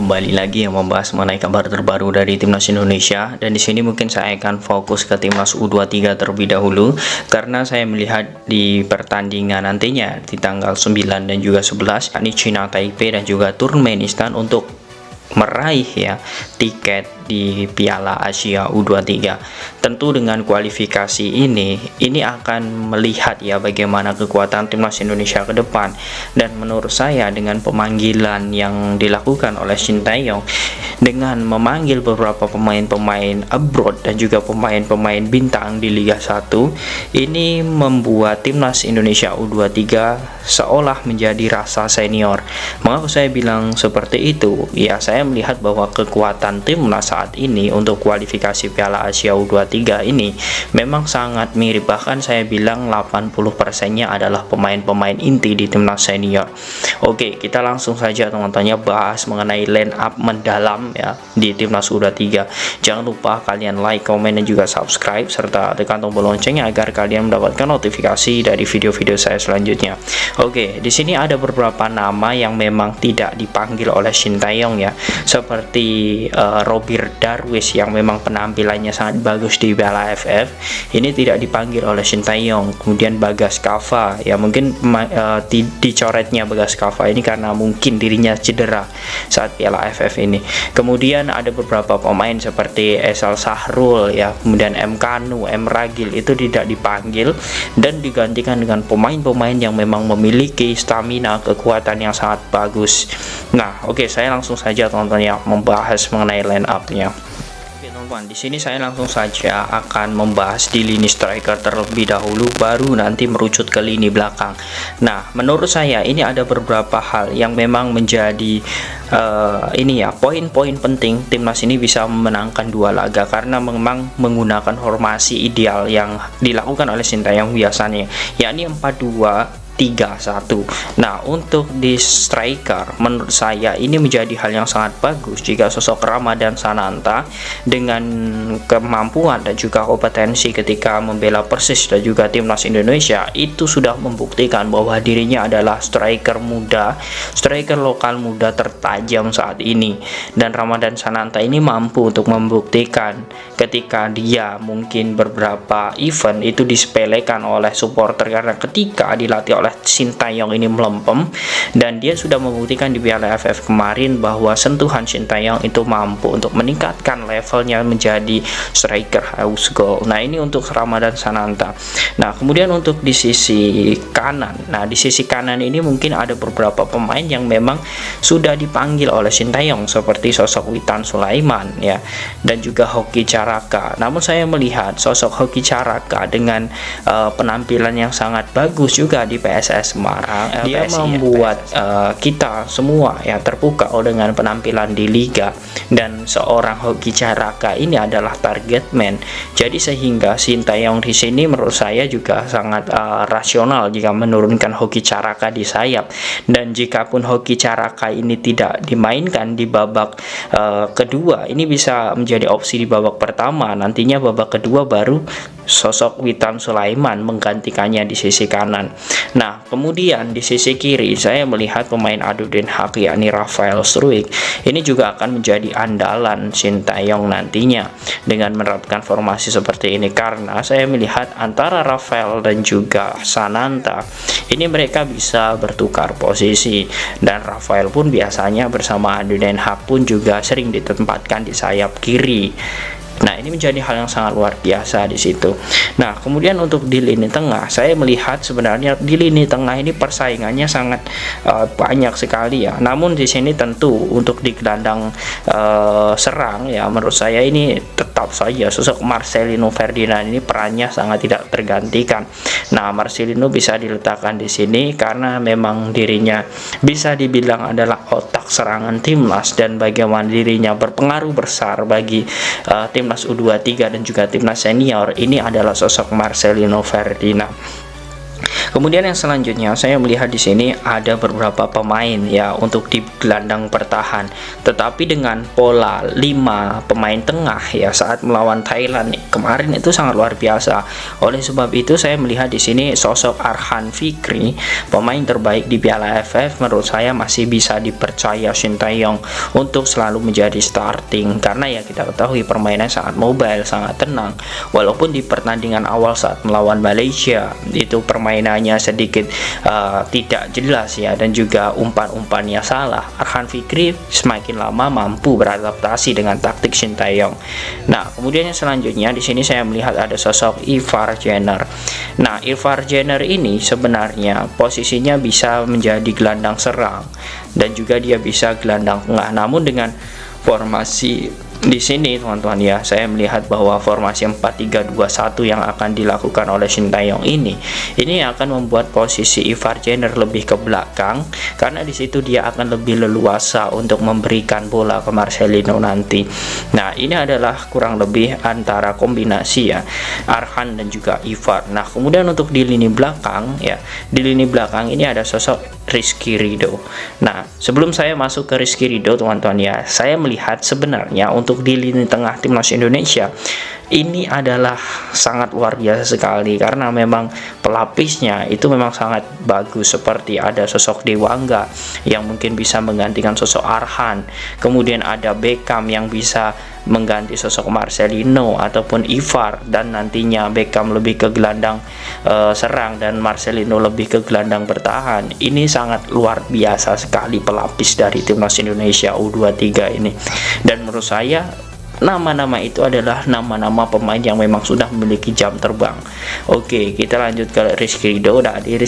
kembali lagi yang membahas mengenai kabar terbaru dari Timnas Indonesia. Dan di sini mungkin saya akan fokus ke Timnas U23 terlebih dahulu, karena saya melihat di pertandingan nantinya di tanggal 9 dan juga 11, yakni China Taipei dan juga Turkmenistan, untuk meraih tiket di Piala Asia U23. Tentu dengan kualifikasi ini akan melihat bagaimana kekuatan Timnas Indonesia ke depan. Dan menurut saya dengan pemanggilan yang dilakukan oleh Shin Tae-yong dengan memanggil beberapa pemain-pemain abroad dan juga pemain-pemain bintang di Liga 1, ini membuat Timnas Indonesia U23 seolah menjadi rasa senior. Mengapa saya bilang seperti itu? Saya melihat bahwa kekuatan Timnas saat ini untuk kualifikasi Piala Asia U23 ini memang sangat mirip, bahkan saya bilang 80%-nya adalah pemain-pemain inti di Timnas senior. Oke, kita langsung saja teman-teman bahas mengenai line up mendalam di Timnas U23. Jangan lupa kalian like, komen, dan juga subscribe serta tekan tombol loncengnya agar kalian mendapatkan notifikasi dari video-video saya selanjutnya. Oke, di sini ada beberapa nama yang memang tidak dipanggil oleh Shin Tae-yong seperti Robert Darwish yang memang penampilannya sangat bagus di Piala AFF, ini tidak dipanggil oleh Shin Tae-yong. Kemudian Bagas Kava, mungkin dicoretnya Bagas Kava ini karena mungkin dirinya cedera saat Piala AFF ini. Kemudian ada beberapa pemain seperti Esal Sahrul kemudian M Kanu, M Ragil itu tidak dipanggil dan digantikan dengan pemain-pemain yang memang memiliki stamina, kekuatan yang sangat bagus. Nah, oke, saya langsung saja teman-teman membahas mengenai line up-nya. Oke teman-teman, di sini saya langsung saja akan membahas di lini striker terlebih dahulu, baru nanti merucut ke lini belakang. Nah, menurut saya ini ada beberapa hal yang memang menjadi poin-poin penting Timnas ini bisa memenangkan 2 laga, karena memang menggunakan formasi ideal yang dilakukan oleh Shin Tae-yong biasanya, yakni 4-2-3-1. Nah, untuk di striker menurut saya ini menjadi hal yang sangat bagus jika sosok Ramadhan Sananta dengan kemampuan dan juga kompetensi ketika membela Persis dan juga Timnas Indonesia itu sudah membuktikan bahwa dirinya adalah striker muda, striker lokal muda tertajam saat ini. Dan Ramadhan Sananta ini mampu untuk membuktikan ketika dia mungkin beberapa event itu disepelekan oleh supporter, karena ketika dilatih oleh Shin Tae-yong ini melempem, dan dia sudah membuktikan di Piala AFF kemarin bahwa sentuhan Shin Tae-yong itu mampu untuk meningkatkan levelnya menjadi striker house goal. Nah, ini untuk Ramadhan Sananta. Nah, kemudian untuk di sisi kanan, di sisi kanan ini mungkin ada beberapa pemain yang memang sudah dipanggil oleh Shin Tae-yong seperti sosok Witan Sulaiman dan juga Hoki Caraka. Namun saya melihat sosok Hoki Caraka dengan penampilan yang sangat bagus juga di PSS Semarang, dia membuat kita semua terpukau dengan penampilan di liga, dan seorang Hoki Caraka ini adalah target man. Jadi sehingga Shin Tae-yong di sini menurut saya juga sangat rasional jika menurunkan Hoki Caraka di sayap. Dan jikapun Hoki Caraka ini tidak dimainkan di babak kedua, ini bisa menjadi opsi di babak pertama. Nantinya babak kedua baru sosok Witan Sulaiman menggantikannya di sisi kanan. Nah, kemudian di sisi kiri saya melihat pemain adu Den Haag yakni Rafael Struijk ini juga akan menjadi andalan Shin Tae-yong nantinya dengan menerapkan formasi seperti ini, karena saya melihat antara Rafael dan juga Sananta ini mereka bisa bertukar posisi, dan Rafael pun biasanya bersama adu Den Haag pun juga sering ditempatkan di sayap kiri. Nah, ini menjadi hal yang sangat luar biasa di situ. Nah, kemudian untuk di lini tengah, saya melihat sebenarnya di lini tengah ini persaingannya sangat banyak sekali Namun di sini tentu untuk di gelandang serang menurut saya ini tetap saja sosok Marcelino Ferdinand ini perannya sangat tidak tergantikan. Nah, Marcelino bisa diletakkan di sini karena memang dirinya bisa dibilang adalah otak serangan Timnas, dan bagaimana dirinya berpengaruh besar bagi Timnas U23 dan juga Timnas senior ini adalah sosok Marcelino Ferdinand. Kemudian yang selanjutnya saya melihat di sini ada beberapa pemain ya untuk di gelandang bertahan, tetapi dengan pola 5 pemain tengah ya saat melawan Thailand kemarin itu sangat luar biasa. Oleh sebab itu saya melihat di sini sosok Arhan Fikri, pemain terbaik di Piala AFF, menurut saya masih bisa dipercaya Shin Tae-yong untuk selalu menjadi starting, karena ya kita ketahui permainannya sangat mobile, sangat tenang. Walaupun di pertandingan awal saat melawan Malaysia itu permainannya sedikit tidak jelas ya, dan juga umpan-umpannya salah, Arhan Fikri semakin lama mampu beradaptasi dengan taktik Shin Tae-yong. Nah, kemudian yang selanjutnya di sini saya melihat ada sosok Ivar Jenner. Nah, Ivar Jenner ini sebenarnya posisinya bisa menjadi gelandang serang dan juga dia bisa gelandang tengah. Namun dengan formasi di sini teman-teman ya, saya melihat bahwa formasi 4-3-2-1 yang akan dilakukan oleh Shin Tae-yong ini akan membuat posisi Ivar Jenner lebih ke belakang, karena di situ dia akan lebih leluasa untuk memberikan bola ke Marcelino nanti. Nah, ini adalah kurang lebih antara kombinasi ya Arhan dan juga Ivar. Nah, kemudian untuk di lini belakang ya, di lini belakang ini ada sosok Rizky Ridho. Nah, sebelum saya masuk ke Rizky Ridho teman-teman ya, saya melihat sebenarnya untuk di lini tengah timnas Indonesia ini adalah sangat luar biasa sekali, karena memang pelapisnya itu memang sangat bagus, seperti ada sosok Dewangga yang mungkin bisa menggantikan sosok Arhan, kemudian ada Beckham yang bisa mengganti sosok Marcelino ataupun Ivar, dan nantinya Beckham lebih ke gelandang serang dan Marcelino lebih ke gelandang bertahan. Ini sangat luar biasa sekali pelapis dari timnas Indonesia U23 ini, dan menurut saya nama-nama itu adalah nama-nama pemain yang memang sudah memiliki jam terbang. Oke, kita lanjut ke Rizky Ridho. Nah, di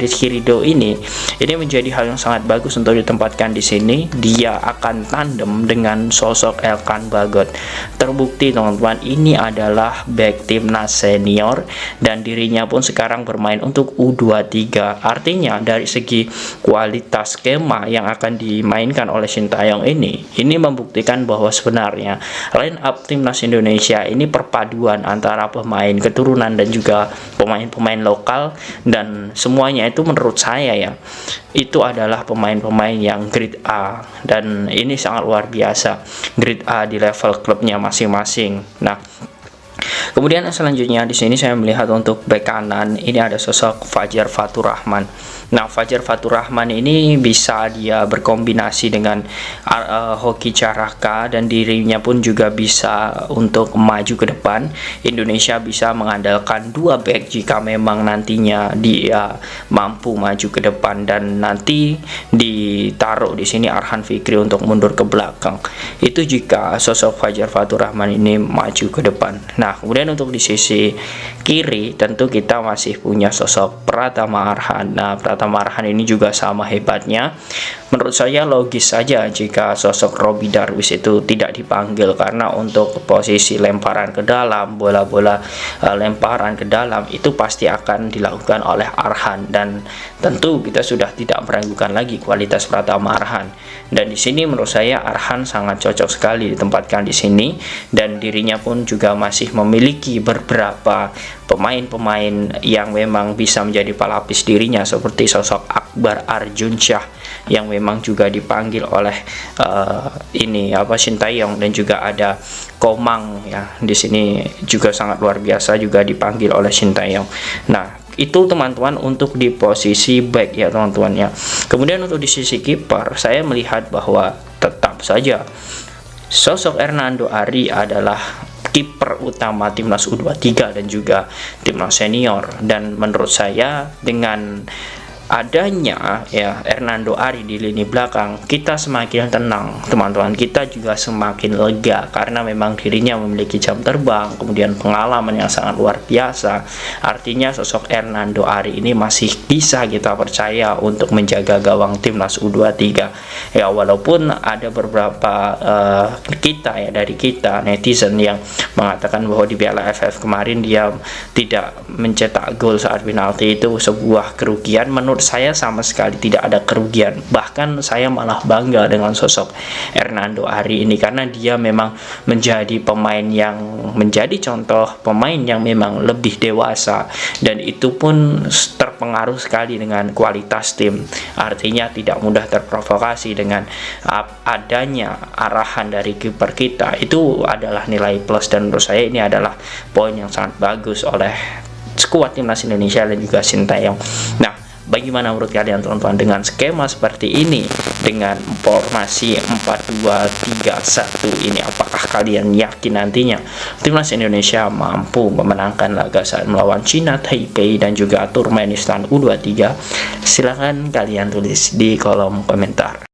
Rizky Ridho ini menjadi hal yang sangat bagus untuk ditempatkan di sini. Dia akan tandem dengan sosok Elkan Bagot. Terbukti teman-teman, ini adalah back timnas senior dan dirinya pun sekarang bermain untuk U23. Artinya dari segi kualitas skema yang akan dimainkan oleh Shin Tae-yong ini membuktikan bahwa sebenarnya line up timnas Indonesia ini perpaduan antara pemain keturunan dan juga pemain-pemain lokal, dan semuanya itu menurut saya ya itu adalah pemain-pemain yang grade A, dan ini sangat luar biasa grade A di level klubnya masing-masing. Nah, kemudian selanjutnya di sini saya melihat untuk bek kanan ini ada sosok Fajar Fatur Rahman. Nah, Fajar Fatur Rahman ini bisa dia berkombinasi dengan Hoki Caraka, dan dirinya pun juga bisa untuk maju ke depan. Indonesia bisa mengandalkan dua back jika memang nantinya dia mampu maju ke depan, dan nanti ditaruh di sini Arhan Fikri untuk mundur ke belakang. Itu jika sosok Fajar Fatur Rahman ini maju ke depan. Nah, kemudian untuk di sisi kiri tentu kita masih punya sosok Pratama Arhan. Nah, Pratama Arhan ini juga sama hebatnya. Menurut saya logis saja jika sosok Robby Darwish itu tidak dipanggil, karena untuk posisi lemparan ke dalam, bola-bola lemparan ke dalam itu pasti akan dilakukan oleh Arhan, dan tentu kita sudah tidak meragukan lagi kualitas Pratama Arhan. Dan di sini menurut saya Arhan sangat cocok sekali ditempatkan di sini, dan dirinya pun juga masih memiliki beberapa pemain-pemain yang memang bisa menjadi pelapis dirinya, seperti sosok Akbar Arjunsyah yang memang juga dipanggil oleh Shin Tae-yong, dan juga ada Komang ya di sini juga sangat luar biasa juga dipanggil oleh Shin Tae-yong. Nah, itu teman-teman untuk di posisi back ya teman-teman ya. Kemudian untuk di sisi kiper saya melihat bahwa tetap saja sosok Hernando Ari adalah kiper utama timnas U23 dan juga timnas senior, dan menurut saya dengan adanya ya Hernando Ari di lini belakang, kita semakin tenang teman-teman, kita juga semakin lega, karena memang dirinya memiliki jam terbang, kemudian pengalaman yang sangat luar biasa. Artinya sosok Hernando Ari ini masih bisa kita percaya untuk menjaga gawang timnas U23 ya, walaupun ada beberapa kita ya, dari kita netizen yang mengatakan bahwa di Piala AFF kemarin dia tidak mencetak gol saat penalti, itu sebuah kerugian. Menurut saya sama sekali tidak ada kerugian, bahkan bahkan saya malah bangga dengan sosok Hernando hari ini, karena dia memang menjadi pemain yang menjadi contoh pemain yang memang lebih dewasa, dan itu pun terpengaruh sekali dengan kualitas tim. Artinya tidak mudah terprovokasi dengan adanya arahan dari kiper kita. Itu adalah nilai plus, dan menurut saya ini adalah poin yang sangat bagus oleh skuad timnas Indonesia dan juga Sintayong. Nah, bagaimana menurut kalian teman-teman dengan skema seperti ini, dengan formasi 4-2-3-1 ini? Apakah kalian yakin nantinya timnas Indonesia mampu memenangkan laga saat melawan China Taipei dan juga Turkmenistan U23? Silahkan kalian tulis di kolom komentar.